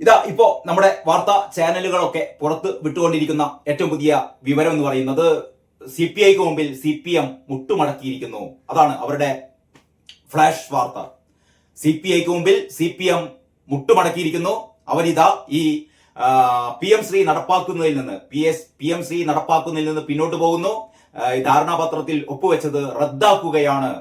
ഇതാ ഇപ്പോ നമ്മുടെ വാർത്താ ചാനലുകളൊക്കെ പുറത്ത് വിട്ടുകൊണ്ടിരിക്കുന്ന ഏറ്റവും പുതിയ വിവരം എന്ന് പറയുന്നത് CPIക്ക് മുമ്പിൽ CPM മുട്ടുമടക്കിയിരിക്കുന്നു. അതാണ് അവരുടെ ഫ്ലാഷ് വാർത്ത. CPIക്ക് മുമ്പിൽ CPM മുട്ടുമടക്കിയിരിക്കുന്നു. അവരിതാ ഈ PM ശ്രീ നടപ്പാക്കുന്നതിൽ നിന്ന് PM ശ്രീ നടപ്പാക്കുന്നതിൽ നിന്ന് പിന്നോട്ട് പോകുന്നു. ധാരണാപത്രത്തിൽ ഒപ്പുവെച്ചത് റദ്ദാക്കുകയാണ്.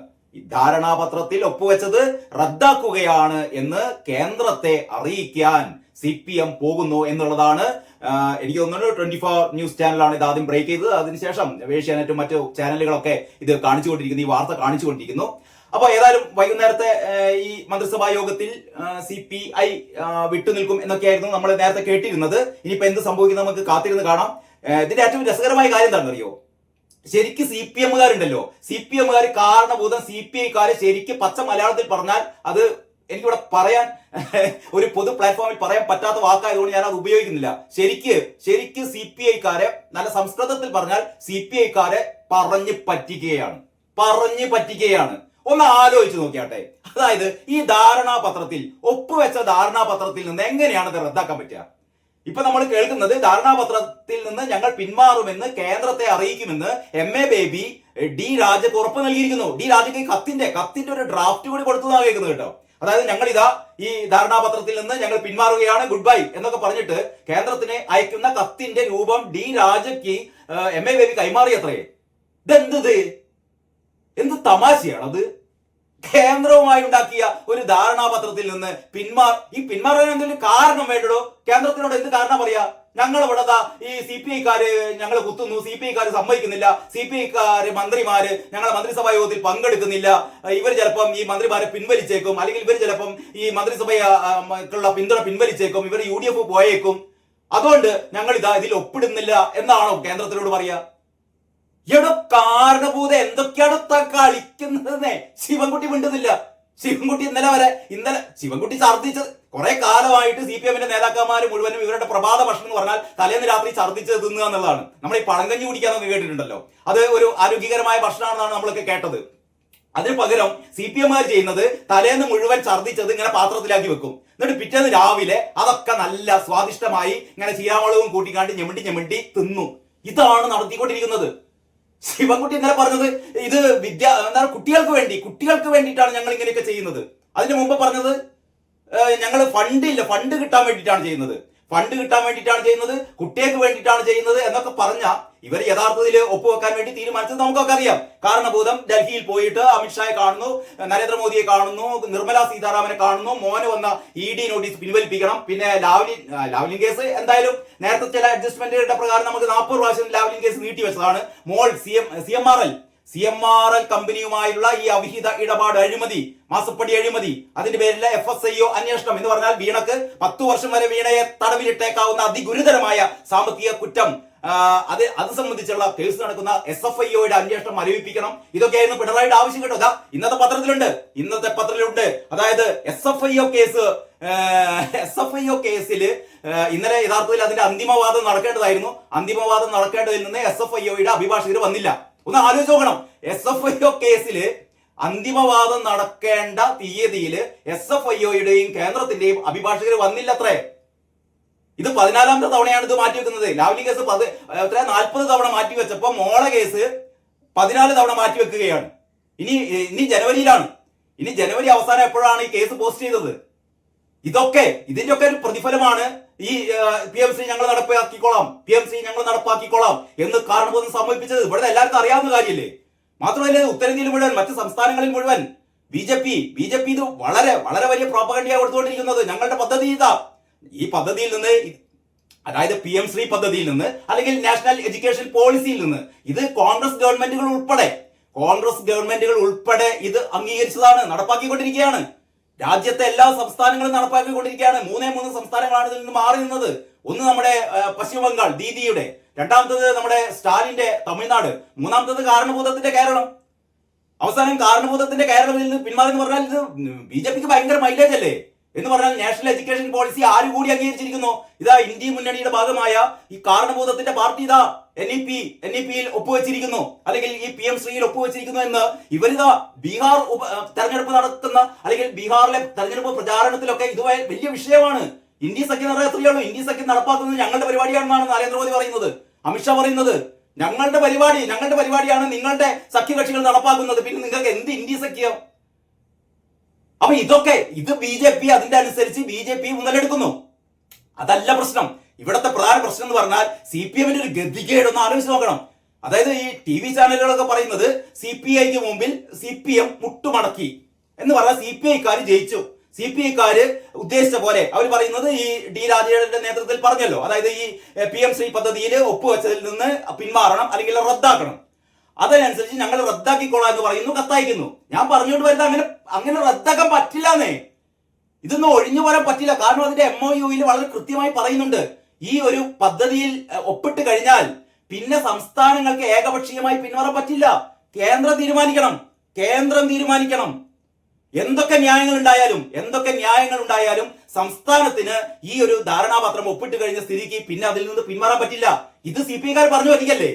ധാരണാപത്രത്തിൽ ഒപ്പുവെച്ചത് റദ്ദാക്കുകയാണ് എന്ന് കേന്ദ്രത്തെ അറിയിക്കാൻ CPM പോകുന്നു എന്നുള്ളതാണ്. എനിക്ക് തോന്നുന്നു 24 ന്യൂസ് ചാനലാണ് ഇത് ആദ്യം ബ്രേക്ക് ചെയ്തത്. അതിനുശേഷം ഏഷ്യാനെറ്റും മറ്റു ചാനലുകളൊക്കെ ഇത് കാണിച്ചുകൊണ്ടിരിക്കുന്നു, ഈ വാർത്ത കാണിച്ചുകൊണ്ടിരിക്കുന്നു. അപ്പൊ ഏതായാലും വൈകുന്നേരത്തെ ഈ മന്ത്രിസഭാ യോഗത്തിൽ CPI വിട്ടുനിൽക്കും എന്നൊക്കെയായിരുന്നു നമ്മൾ നേരത്തെ കേട്ടിരുന്നത്. ഇനിയിപ്പോ എന്ത് സംഭവിക്കുന്നത് നമുക്ക് കാത്തിരുന്ന് കാണാം. ഇതിന്റെ ഏറ്റവും രസകരമായ കാര്യം എന്താണെന്നറിയോ? ശരിക്കും CPMകാരുണ്ടല്ലോ, CPMകാർ കാരണഭൂതം CPIക്കാരെ ശരിക്കും പച്ച മലയാളത്തിൽ പറഞ്ഞാൽ അത് എനിക്കിവിടെ പറയാൻ ഒരു പൊതു പ്ലാറ്റ്ഫോമിൽ പറയാൻ പറ്റാത്ത വാക്കായതുകൊണ്ട് ഞാൻ അത് ഉപയോഗിക്കുന്നില്ല. ശരിക്ക് CPIക്കാരെ നല്ല സംസ്കൃതത്തിൽ പറഞ്ഞാൽ CPIക്കാരെ പറഞ്ഞു പറ്റിക്കുകയാണ്. ഒന്ന് ആലോചിച്ച് നോക്കിയാട്ടെ. അതായത് ഈ ധാരണാപത്രത്തിൽ ഒപ്പുവെച്ച ധാരണാപത്രത്തിൽ നിന്ന് എങ്ങനെയാണ് ഇത് റദ്ദാക്കാൻ പറ്റുക? ഇപ്പൊ നമ്മൾ കേൾക്കുന്നത് ധാരണാപത്രത്തിൽ നിന്ന് ഞങ്ങൾ പിന്മാറുമെന്ന് കേന്ദ്രത്തെ അറിയിക്കുമെന്ന് MA ബേബി D രാജയ്ക്ക് ഉറപ്പ് നൽകിയിരിക്കുന്നു. D രാജയ്ക്ക് കത്തിന്റെ ഒരു ഡ്രാഫ്റ്റ് കൂടി കൊടുത്തതാണ് കേൾക്കുന്നത് കേട്ടോ. അതായത് ഞങ്ങൾ ഇതാ ഈ ധാരണാപത്രത്തിൽ നിന്ന് ഞങ്ങൾ പിന്മാറുകയാണ്, ഗുഡ് ബൈ എന്നൊക്കെ പറഞ്ഞിട്ട് കേന്ദ്രത്തിന് അയക്കുന്ന കത്തിന്റെ രൂപം D രാജയ്ക്ക് MA ബേബി കൈമാറിയത്രേ. എന്ത് തമാശയാണത്? കേന്ദ്രവുമായി ഉണ്ടാക്കിയ ഒരു ധാരണാപത്രത്തിൽ നിന്ന് പിന്മാറാൻ എന്തെങ്കിലും കാരണം വേണ്ടോ? കേന്ദ്രത്തിനോട് എന്ത് കാരണം പറയാ? ഞങ്ങൾ ഇവിടെ ഈ CPIക്കാര് ഞങ്ങൾ കുത്തുന്നു, CPIക്കാര് സമ്മതിക്കുന്നില്ല, CPIക്കാര് മന്ത്രിമാര് ഞങ്ങളെ മന്ത്രിസഭാ യോഗത്തിൽ പങ്കെടുക്കുന്നില്ല, ഇവർ ചിലപ്പം ഈ മന്ത്രിമാരെ പിൻവലിച്ചേക്കും, അല്ലെങ്കിൽ ഇവർ ചിലപ്പം ഈ മന്ത്രിസഭയ്ക്കുള്ള പിന്തുണ പിൻവലിച്ചേക്കും, ഇവർ UDF പോയേക്കും, അതുകൊണ്ട് ഞങ്ങൾ ഇതിൽ ഒപ്പിടുന്നില്ല എന്നാണോ കേന്ദ്രത്തിനോട് പറയാ? എടോ കാരണഭൂത എന്തൊക്കെയാണ് കളിക്കുന്നതെന്നേ ശിവൻകുട്ടി മിണ്ടുന്നില്ല. ശിവൻകുട്ടി ഇന്നലെ ശിവൻകുട്ടി ഛർദ്ദിച്ചത് കുറെ കാലമായിട്ട് CPMന്റെ നേതാക്കന്മാർ മുഴുവനും ഇവരുടെ പ്രഭാത ഭക്ഷണം എന്ന് പറഞ്ഞാൽ തലേന്ന് രാത്രി ഛർദ്ദിച്ച് തിന്നുക എന്നുള്ളതാണ്. നമ്മൾ ഈ പഴങ്കഞ്ഞി കുടിക്കാന്നൊക്കെ കേട്ടിട്ടുണ്ടല്ലോ, അത് ഒരു ആരോഗ്യകരമായ ഭക്ഷണമാണെന്നാണ് നമ്മളൊക്കെ കേട്ടത്. അതിന് പകരം CPMമാർ ചെയ്യുന്നത് തലേന്ന് മുഴുവൻ ഛർദ്ദിച്ചത് ഇങ്ങനെ പാത്രത്തിലാക്കി വെക്കും, എന്നിട്ട് പിറ്റേന്ന് രാവിലെ അതൊക്കെ നല്ല സ്വാദിഷ്ടമായി ഇങ്ങനെ ചീരാമുളകും കൂട്ടിക്കാണ്ട് ഞെമിണ്ടി തിന്നു. ഇതാണ് നടത്തിക്കൊണ്ടിരിക്കുന്നത്. ശിവൻകുട്ടി ഇന്നലെ പറഞ്ഞത് ഇത് കുട്ടികൾക്ക് വേണ്ടിയിട്ടാണ് ഞങ്ങൾ ഇങ്ങനെയൊക്കെ ചെയ്യുന്നത്. അതിന് മുമ്പ് പറഞ്ഞത് ഞങ്ങൾ ഫണ്ട് കിട്ടാൻ വേണ്ടിയിട്ടാണ് ചെയ്യുന്നത്, കുട്ടികൾക്ക് വേണ്ടിയിട്ടാണ് ചെയ്യുന്നത് എന്നൊക്കെ പറഞ്ഞ ഇവർ യഥാർത്ഥത്തിൽ ഒപ്പുവെക്കാൻ വേണ്ടി തീരുമാനിച്ചത് നമുക്കൊക്കെ അറിയാം. കാരണഭൂതം ഡൽഹിയിൽ പോയിട്ട് അമിത്ഷായെ കാണുന്നു, നരേന്ദ്രമോദിയെ കാണുന്നു, നിർമ്മലാ സീതാരാമനെ കാണുന്നു, മോന് വന്ന ED നോട്ടീസ് പിൻവലിപ്പിക്കണം, പിന്നെ ലാവ്ലിൻ കേസ് എന്തായാലും നേരത്തെ ചില അഡ്ജസ്റ്റ്മെന്റുകളുടെ പ്രകാരം നമുക്ക് 40 പ്രാവശ്യം ലാവ്ലിൻ കേസ് നീട്ടിവെച്ചതാണ്. മോൾ CMRL കമ്പനിയുമായുള്ള ഈ അവിഹിത ഇടപാട് അഴിമതി, മാസപ്പടി അഴിമതി, അതിന്റെ പേരിൽ FSIO അന്വേഷണം എന്ന് പറഞ്ഞാൽ വീണക്ക് 10 വർഷം വരെ വീണയെ തടവിലിട്ടേക്കാവുന്ന അതിഗുരുതരമായ സാമ്പത്തിക കുറ്റം, അത് സംബന്ധിച്ചുള്ള കേസ് നടക്കുന്ന SFIOയുടെ അന്വേഷണം മരവിപ്പിക്കണം. ഇതൊക്കെയായിരുന്നു പിണറായിയുടെ ആവശ്യം കേട്ടോ. ഇന്നത്തെ പത്രത്തിലുണ്ട്. അതായത് SFIO കേസിൽ ഇന്നലെ യഥാർത്ഥത്തിൽ അതിന്റെ അന്തിമവാദം നടക്കേണ്ടതിൽ നിന്ന് SFIOയുടെ അഭിഭാഷകർ വന്നില്ല. ഒന്ന് ആലോചിച്ച് നോക്കണം. SFIO കേസില് അന്തിമവാദം നടക്കേണ്ട തീയതിയിൽ SFIOയുടെയും കേന്ദ്രത്തിന്റെയും അഭിഭാഷകർ വന്നില്ലത്രേ. ഇത് 14ാമത്തെ തവണയാണ് ഇത് മാറ്റിവെക്കുന്നത്. ലാവ്ലിൻ കേസ് 40 തവണ മാറ്റിവെച്ചപ്പോ മോളെ കേസ് 14 തവണ മാറ്റിവെക്കുകയാണ്. ഇനി ജനുവരിയിലാണ്. ജനുവരി അവസാനം എപ്പോഴാണ് ഈ കേസ് പോസ്റ്റ് ചെയ്തത്? ഇതിന്റെ ഒക്കെ ഒരു പ്രതിഫലമാണ് ഈ PM ശ്രീ ഞങ്ങൾ നടപ്പാക്കിക്കോളാം എന്ന് കാരണഭൂതം സമ്മതിപ്പിച്ചത്. ഇവിടെ എല്ലാവർക്കും അറിയാവുന്ന കാര്യമില്ലേ? മാത്രമല്ല ഉത്തരേന്ത്യയിൽ മുഴുവൻ, മറ്റ് സംസ്ഥാനങ്ങളിൽ മുഴുവൻ BJP ഇത് വളരെ വളരെ വലിയ പ്രോപ്പഗൻഡയാണ് കൊടുത്തുകൊണ്ടിരിക്കുന്നത്. ഞങ്ങളുടെ പദ്ധതി ഈ പദ്ധതിയിൽ നിന്ന്, അതായത് PM ശ്രീ പദ്ധതിയിൽ നിന്ന്, അല്ലെങ്കിൽ നാഷണൽ എഡ്യൂക്കേഷൻ പോളിസിയിൽ നിന്ന് ഇത് കോൺഗ്രസ് ഗവൺമെന്റുകൾ ഉൾപ്പെടെ ഇത് അംഗീകരിച്ചതാണ്, നടപ്പാക്കിക്കൊണ്ടിരിക്കുകയാണ്. രാജ്യത്തെ എല്ലാ സംസ്ഥാനങ്ങളും നടപ്പാക്കിക്കൊണ്ടിരിക്കുകയാണ്. 3 സംസ്ഥാനങ്ങളാണ് ഇതിൽ നിന്ന് മാറി നിന്നത്. ഒന്ന് നമ്മുടെ പശ്ചിമ ബംഗാൾ ദീദിയുടെ, രണ്ടാമത്തത് നമ്മുടെ സ്റ്റാലിന്റെ തമിഴ്നാട്, മൂന്നാമത്തത് കാരണഭൂതത്തിന്റെ കേരളം. അവസാനം കാരണഭൂതത്തിന്റെ കേരളത്തിൽ നിന്ന് പിന്മാറി എന്ന് പറഞ്ഞാൽ ഇത് BJPക്ക് ഭയങ്കര മൈലേജ് അല്ലേ എന്ന് പറഞ്ഞാൽ നാഷണൽ എഡ്യൂക്കേഷൻ പോളിസി ആര് കൂടി അംഗീകരിച്ചിരിക്കുന്നു? ഇന്ത്യ മുന്നണിയുടെ ഭാഗമായ ഈ കാരണഭൂതത്തിന്റെ പാർട്ടി NEP-യിൽ ഒപ്പുവെച്ചിരിക്കുന്നു, അല്ലെങ്കിൽ ഈ PM ശ്രീയിൽ ഒപ്പുവെച്ചിരിക്കുന്നു എന്ന് ബീഹാർ തെരഞ്ഞെടുപ്പ് നടത്തുന്ന, അല്ലെങ്കിൽ ബീഹാറിലെ തെരഞ്ഞെടുപ്പ് പ്രചാരണത്തിലൊക്കെ ഇത് വലിയ വിഷയമാണ്. ഇന്ത്യ സഖ്യം എന്ന് പറയാൻ എത്രയേ ഉള്ളൂ. ഇന്ത്യ സഖ്യം നടപ്പാക്കുന്നത് ഞങ്ങളുടെ പരിപാടിയാണെന്നാണ് നരേന്ദ്രമോദി പറയുന്നത്, അമിത്ഷാ പറയുന്നത്. ഞങ്ങളുടെ പരിപാടിയാണ് നിങ്ങളുടെ സഖ്യകക്ഷികൾ നടപ്പാക്കുന്നത്. പിന്നെ നിങ്ങൾക്ക് എന്ത് ഇന്ത്യ സഖ്യം? അപ്പൊ ഇത് ബി.ജെ.പി അതിന്റെ അനുസരിച്ച് ബി.ജെ.പി മുതലെടുക്കുന്നു. അതല്ല പ്രശ്നം. ഇവിടത്തെ പ്രധാന പ്രശ്നം എന്ന് പറഞ്ഞാൽ CPM-ന്റെ ഒരു ഗതികേടൊന്ന് ആലോചിച്ച് നോക്കണം. അതായത് ഈ TV ചാനലുകളൊക്കെ പറയുന്നത് CPI-ക്ക് മുമ്പിൽ CPM മുട്ടുമടക്കി എന്ന് പറഞ്ഞാൽ CPI-ക്കാർ ജയിച്ചു, CPI-ക്കാര് ഉദ്ദേശിച്ച പോലെ. അവർ പറയുന്നത് ഈ ഡി രാജയുടെ നേതൃത്വത്തിൽ പറഞ്ഞല്ലോ, അതായത് ഈ PM ശ്രീ പദ്ധതിയിൽ ഒപ്പുവെച്ചതിൽ നിന്ന് പിന്മാറണം അല്ലെങ്കിൽ റദ്ദാക്കണം. അതനുസരിച്ച് ഞങ്ങൾ റദ്ദാക്കിക്കോളാം എന്ന് പറയുന്നു, കത്തയക്കുന്നു. ഞാൻ പറഞ്ഞുകൊണ്ട് വരുന്നത് അങ്ങനെ റദ്ദാക്കാൻ പറ്റില്ലെന്നേ. ഇതൊന്നും ഒഴിഞ്ഞു പോരാൻ പറ്റില്ല. കാരണം അതിന്റെ MOU-ൽ വളരെ കൃത്യമായി പറയുന്നുണ്ട്, ഈ ഒരു പദ്ധതിയിൽ ഒപ്പിട്ട് കഴിഞ്ഞാൽ പിന്നെ സംസ്ഥാനങ്ങൾക്ക് ഏകപക്ഷീയമായി പിന്മാറാൻ പറ്റില്ല. കേന്ദ്രം തീരുമാനിക്കണം. എന്തൊക്കെ ന്യായങ്ങൾ ഉണ്ടായാലും സംസ്ഥാനത്തിന് ഈ ഒരു ധാരണാപത്രം ഒപ്പിട്ട് കഴിഞ്ഞ സ്ഥിതിക്ക് പിന്നെ അതിൽ നിന്ന് പിന്മാറാൻ പറ്റില്ല. ഇത് CPI-ക്കാർ പറഞ്ഞു പറ്റിക്കല്ലേ.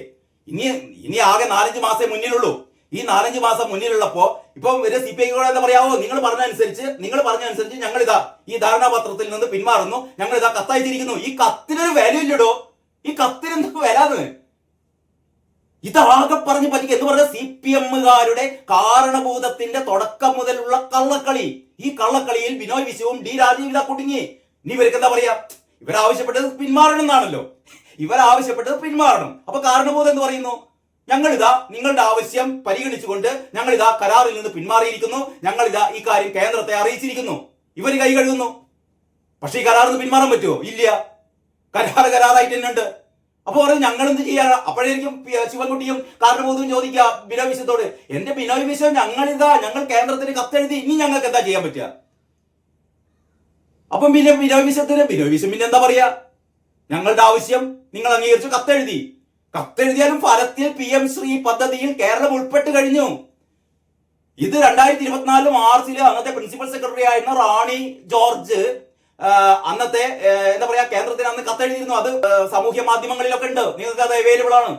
ഇനി ആകെ 4-5 മാസേ മുന്നിലുള്ളൂ. ഈ 4-5 മാസം മുന്നിലുള്ളപ്പോ ഇപ്പൊ CPI-ക്കോട് എന്താ പറയാവോ, നിങ്ങൾ പറഞ്ഞനുസരിച്ച് ഞങ്ങൾ ഈ ധാരണാപത്രത്തിൽ നിന്ന് പിന്മാറുന്നു, ഞങ്ങൾ കത്തയച്ചിരിക്കുന്നു. ഈ കത്തിനൊരു വാല്യൂ ഇല്ലടോ. ഈ കത്തിനെന്ത് വരാന്ന്? ഇതാകെ പറഞ്ഞു പറ്റിക്കുക എന്ന് പറഞ്ഞാൽ CPM-കാരുടെ കാരണഭൂതത്തിന്റെ തുടക്കം മുതലുള്ള കള്ളക്കളി. ഈ കള്ളക്കളിയിൽ ബിനോയ് വിശ്വവും ഡി രാജീവ് കുടുങ്ങി. ഇനി ഇവർക്ക് എന്താ പറയാ, ഇവരാവശ്യപ്പെട്ടത് പിന്മാറണം എന്നാണല്ലോ. പിന്മാറണം. അപ്പൊ കാരണഭൂതം എന്ന് പറയുന്നു, നിങ്ങളുടെ ആവശ്യം പരിഗണിച്ചുകൊണ്ട് ഞങ്ങളിതാ കരാറിൽ നിന്ന് പിന്മാറിയിരിക്കുന്നു, ഞങ്ങളിതാ ഈ കാര്യം കേന്ദ്രത്തെ അറിയിച്ചിരിക്കുന്നു. ഇവര് കൈ കഴുകുന്നു. പക്ഷെ ഈ കരാറിൽ നിന്ന് പിന്മാറാൻ പറ്റുമോ? ഇല്ല. കരാറായിട്ട് തന്നെ ഉണ്ട്. അപ്പൊ പറയും ഞങ്ങൾ എന്ത് ചെയ്യാൻ? അപ്പോഴേക്കും ശിവൻകുട്ടിയും കാരണഭൂതവും ചോദിക്കുക ബിനോയ് വിശ്വത്തോട്, എന്റെ ബിനോയ് വിശ്വം, ഞങ്ങൾ കേന്ദ്രത്തിന് കത്തെഴുതി, ഇനി ഞങ്ങൾക്ക് എന്താ ചെയ്യാൻ പറ്റുക? അപ്പം പിന്നെ ബിനോയ് വിശ്വം പിന്നെ എന്താ പറയാ, ഞങ്ങളുടെ ആവശ്യം നിങ്ങൾ അംഗീകരിച്ചു, കത്തെഴുതിയാലും ഫലത്തിൽ PM ശ്രീ പദ്ധതിയിൽ കേരളം ഉൾപ്പെട്ട് കഴിഞ്ഞു. ഇത് 2024 മാർച്ചില് അന്നത്തെ പ്രിൻസിപ്പൽ സെക്രട്ടറി ആയിരുന്ന റാണി ജോർജ് അന്നത്തെ എന്താ പറയാ കേന്ദ്രത്തിന് അന്ന് കത്തെഴുതിയിരുന്നു. അത് സാമൂഹ്യ മാധ്യമങ്ങളിലൊക്കെ ഉണ്ട്, നിങ്ങൾക്ക് അത് അവൈലബിൾ ആണ്.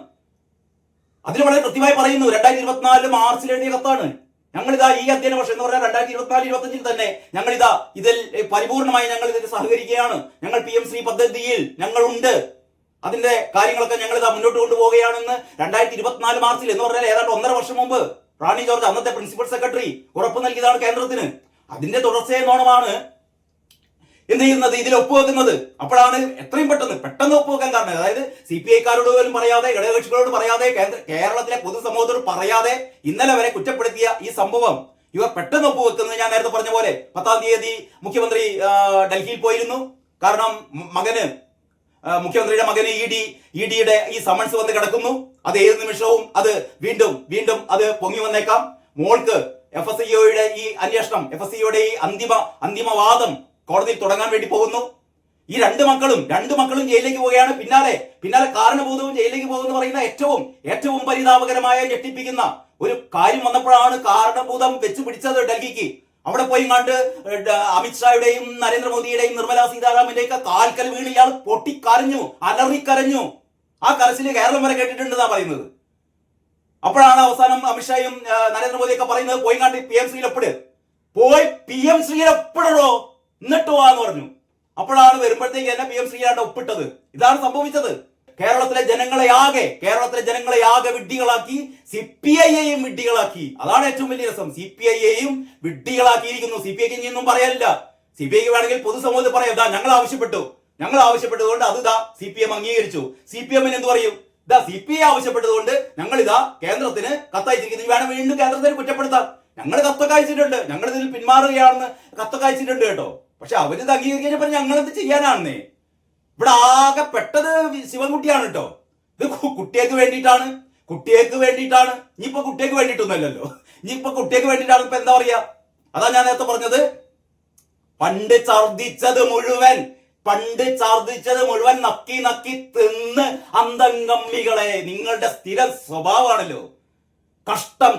അതിൽ വളരെ കൃത്യമായി പറയുന്നു, 2024 മാർച്ചിൽ എഴുതിയ കത്താണ്. ഞങ്ങളിതാ ഈ അധ്യയന വർഷം എന്ന് പറഞ്ഞാൽ 2024-25 തന്നെ ഇതിൽ പരിപൂർണമായി ഞങ്ങൾ ഇതിൽ സഹകരിക്കുകയാണ്. ഞങ്ങൾ PM ശ്രീ പദ്ധതിയിൽ ഞങ്ങളുണ്ട്, അതിന്റെ കാര്യങ്ങളൊക്കെ ഞങ്ങൾ മുന്നോട്ട് കൊണ്ടുപോവുകയാണെന്ന് 2024 മാർച്ചിൽ എന്ന് പറഞ്ഞാൽ ഏതാണ്ട് 1.5 വർഷം മുമ്പ് റാണി ജോർജ് അന്നത്തെ പ്രിൻസിപ്പൽ സെക്രട്ടറി ഉറപ്പ് നൽകിയതാണ് കേന്ദ്രത്തിന്. അതിന്റെ തുടർച്ചയെന്നോണമാണ് എന്ത് ചെയ്യുന്നത്, ഇതിൽ ഒപ്പുവെക്കുന്നത്. അപ്പോഴാണ് എത്രയും പെട്ടെന്ന് ഒപ്പുവെക്കാൻ കാരണം. അതായത് CPI-ക്കാരോട് പോലും പറയാതെ, ഘടകകക്ഷികളോട് പറയാതെ, കേരളത്തിലെ പൊതുസമൂഹത്തോട് പറയാതെ ഇന്നലെ വരെ കുറ്റപ്പെടുത്തിയ ഈ സംഭവം ഇവർ പെട്ടെന്ന് ഒപ്പുവെക്കുന്നത്. ഞാൻ നേരത്തെ പറഞ്ഞ പോലെ 10-ാം തീയതി മുഖ്യമന്ത്രി ഡൽഹിയിൽ പോയിരുന്നു. കാരണം മുഖ്യമന്ത്രിയുടെ മകന് ED-യുടെ ഈ സമൻസ് വന്ന് കിടക്കുന്നു. അത് ഏത് നിമിഷവും അത് വീണ്ടും അത് പൊങ്ങി വന്നേക്കാം. മോൾക്ക് FSIOയുടെ ഈ അന്വേഷണം, FSIOയുടെ ഈ അന്തിമവാദം കോടതിയിൽ തുടങ്ങാൻ വേണ്ടി പോകുന്നു. ഈ രണ്ട് മക്കളും ജയിലിലേക്ക് പോവുകയാണ്. പിന്നാലെ കാരണഭൂതവും ജയിലിലേക്ക് പോകുമെന്ന് പറയുന്ന ഏറ്റവും പരിതാപകരമായ ഞെട്ടിപ്പിക്കുന്ന ഒരു കാര്യം വന്നപ്പോഴാണ് കാരണഭൂതം വെച്ച് പിടിച്ചത് ഡൽഹിക്ക്. അവിടെ പോയി കണ്ട് അമിത്ഷായുടെയും നരേന്ദ്രമോദിയുടെയും നിർമ്മലാ സീതാരാമന്റെയും ഒക്കെ കാൽക്കൽ വീണ് ഇയാൾ പൊട്ടിക്കരഞ്ഞു, അലറിക്കരഞ്ഞു. ആ കരച്ചില് കേരളം വരെ കേട്ടിട്ടുണ്ടെന്നാ പറയുന്നത്. അപ്പോഴാണ് അവസാനം അമിത്ഷായും നരേന്ദ്രമോദിയൊക്കെ പറയുന്നത്, പോയി കണ്ട് PM ശ്രീയിൽ ഒപ്പിടണോ എന്നിട്ട് പോവാന്ന് പറഞ്ഞു. അപ്പോഴാണ് വരുമ്പോഴത്തേക്ക് എന്നെ PM ശ്രീയാണ് ഒപ്പിട്ടത്. ഇതാണ് സംഭവിച്ചത്. കേരളത്തിലെ ജനങ്ങളെ ആകെ വിഡ്ഢികളാക്കി, CPI-യെയും വിഡ്ഢികളാക്കി. അതാണ് ഏറ്റവും വലിയ രസം. CPI-യെയും വിഡ്ഢികളാക്കിയിരിക്കുന്നു. CPI-ക്ക് ഇനിയൊന്നും പറയാനില്ല. CPI-ക്ക് വേണമെങ്കിൽ പൊതുസമൂഹത്തിൽ പറയാം, ഞങ്ങൾ ആവശ്യപ്പെട്ടതുകൊണ്ട് അത് CPM അംഗീകരിച്ചു. CPM-ന് എന്ത് പറയും? CPI ആവശ്യപ്പെട്ടതുകൊണ്ട് ഞങ്ങൾ കേന്ദ്രത്തിന് കത്തയച്ചിരിക്കുന്നു. വേണം വീണ്ടും കേന്ദ്രത്തിന് കുറ്റപ്പെടുത്താം. ഞങ്ങൾ കത്തൊക്കെ അയച്ചിട്ടുണ്ട്, ഞങ്ങൾ ഇതിൽ പിന്മാറുകയാണെന്ന് കത്തൊക്കെ അയച്ചിട്ടുണ്ട് കേട്ടോ. പക്ഷെ അവരിത് അംഗീകരിക്കാൻ ഞങ്ങൾ എന്ത് ചെയ്യാനാണെന്നേ. ഇവിടെ ആകെ പെട്ടത് ശിവൻകുട്ടിയാണ് കേട്ടോ. ഇത് കുട്ടിയേക്ക് വേണ്ടിയിട്ടാണ്. ഇനിയിപ്പോ കുട്ടിയേക്ക് വേണ്ടിയിട്ടൊന്നുമല്ലല്ലോ. ഇനിയിപ്പോ കുട്ടിയേക്ക് വേണ്ടിയിട്ടാണ്. ഇപ്പൊ എന്താ പറയാ, അതാ ഞാൻ നേരത്തെ പറഞ്ഞത്, പണ്ട് ഛർദിച്ചത് മുഴുവൻ നക്കി തിന്ന് അന്തംഗമ്മികളെ, നിങ്ങളുടെ സ്ഥിര സ്വഭാവമാണല്ലോ. കഷ്ടം